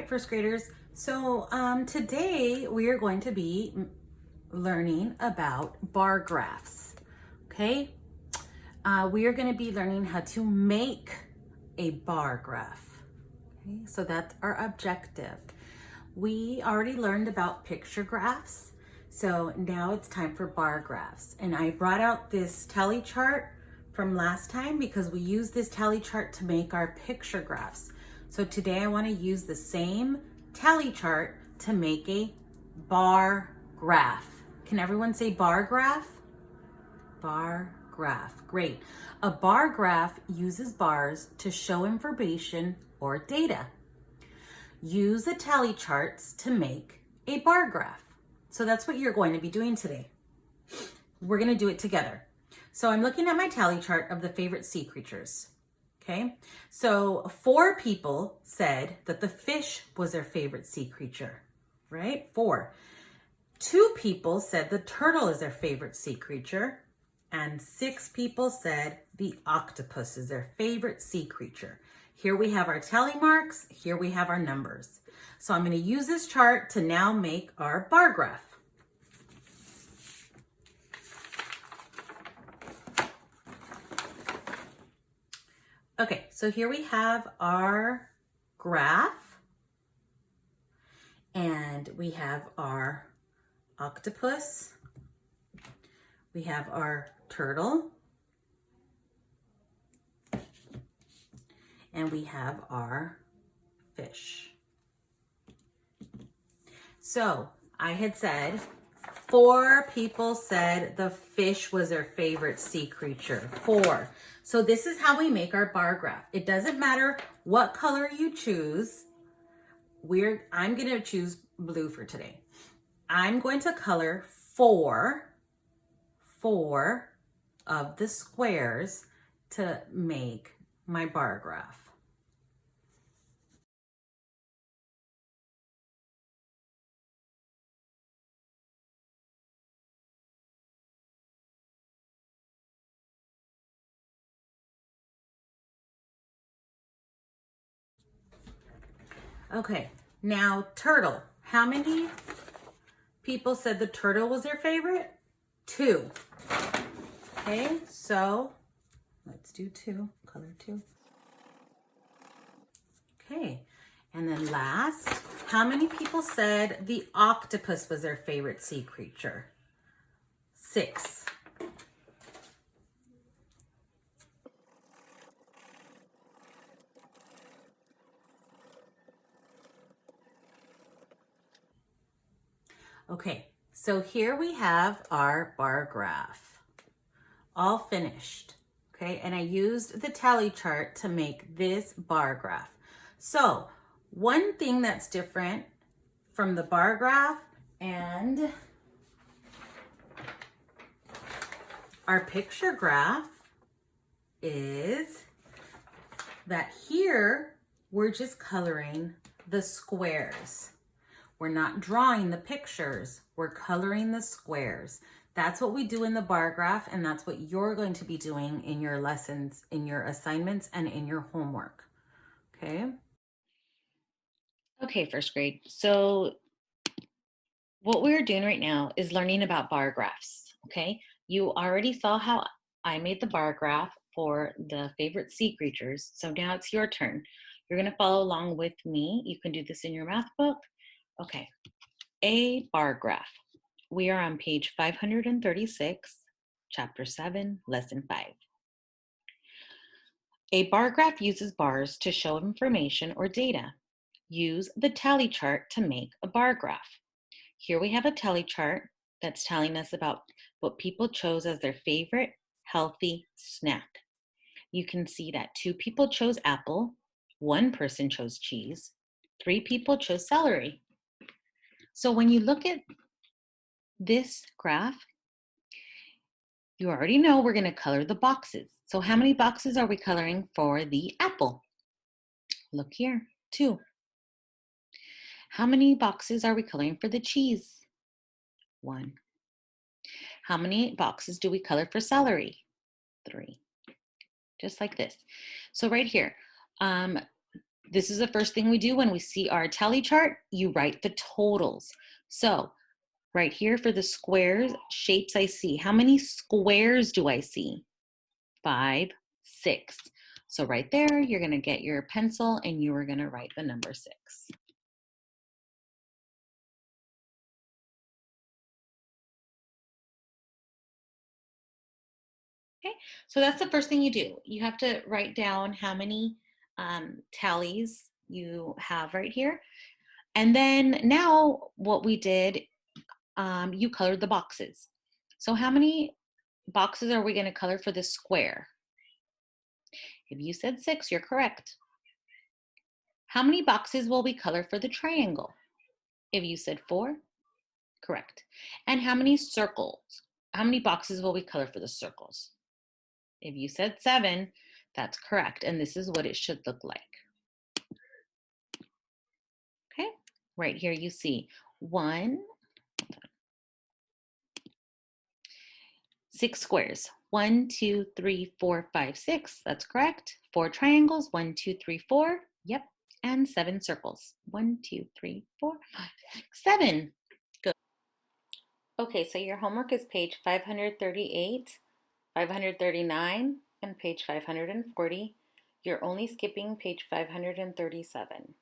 right, first graders. So today we are going to be learning about bar graphs. Okay, we are going to be learning how to make a bar graph. Okay, so that's our objective. We already learned about picture graphs, so now it's time for bar graphs. And I brought out this tally chart from last time because we used this tally chart to make our picture graphs. So today I want to use the same tally chart to make a bar graph. Can everyone say bar graph? Bar graph. Great. A bar graph uses bars to show information or data. Use the tally charts to make a bar graph. So that's what you're going to be doing today. We're going to do it together. So I'm looking at my tally chart of the favorite sea creatures. Okay, so 4 people said that the fish was their favorite sea creature, right? 4. 2 people said the turtle is their favorite sea creature, and 6 people said the octopus is their favorite sea creature. Here we have our tally marks, here we have our numbers. So I'm going to use this chart to now make our bar graph. Okay, so here we have our graph, and we have our octopus, we have our turtle, and we have our fish. So I had said 4 people said the fish was their favorite sea creature. 4. So this is how we make our bar graph. It doesn't matter what color you choose. I'm going to choose blue for today. I'm going to color 4 of the squares to make my bar graph. Okay, now turtle. How many people said the turtle was their favorite? 2. Okay, so let's do 2, color 2. Okay, and then last, how many people said the octopus was their favorite sea creature? 6. Okay, so here we have our bar graph, all finished. Okay, and I used the tally chart to make this bar graph. So one thing that's different from the bar graph and our picture graph is that here we're just coloring the squares. We're not drawing the pictures, we're coloring the squares. That's what we do in the bar graph, and that's what you're going to be doing in your lessons, in your assignments, and in your homework. Okay? Okay, first grade. So what we're doing right now is learning about bar graphs, okay? You already saw how I made the bar graph for the favorite sea creatures. So now it's your turn. You're gonna follow along with me. You can do this in your math book. Okay, a bar graph. We are on page 536, chapter 7, lesson 5. A bar graph uses bars to show information or data. Use the tally chart to make a bar graph. Here we have a tally chart that's telling us about what people chose as their favorite healthy snack. You can see that 2 people chose apple, 1 person chose cheese, 3 people chose celery. So when you look at this graph, you already know we're going to color the boxes. So how many boxes are we coloring for the apple? Look here, 2. How many boxes are we coloring for the cheese? 1. How many boxes do we color for celery? 3. Just like this. So right here, This is the first thing we do when we see our tally chart. You write the totals. So right here for the squares, shapes I see. How many squares do I see? 5, 6. So right there, you're going to get your pencil and you are going to write the number 6. Okay, so that's the first thing you do. You have to write down how many tallies you have right here. And then now what we did, you colored the boxes. So how many boxes are we going to color for the square? If you said 6, you're correct. How many boxes will we color for the triangle? If you said 4, correct. And how many circles? How many boxes will we color for the circles? If you said 7, that's correct. And this is what it should look like. Okay, right here you see 6 squares. 1, 2, 3, 4, 5, 6. That's correct. 4 triangles. 1, 2, 3, 4. Yep. And 7 circles. 1, 2, 3, 4, 5, 6, 7. Good. Okay, so your homework is page 538, 539, and page 540. You're only skipping page 537.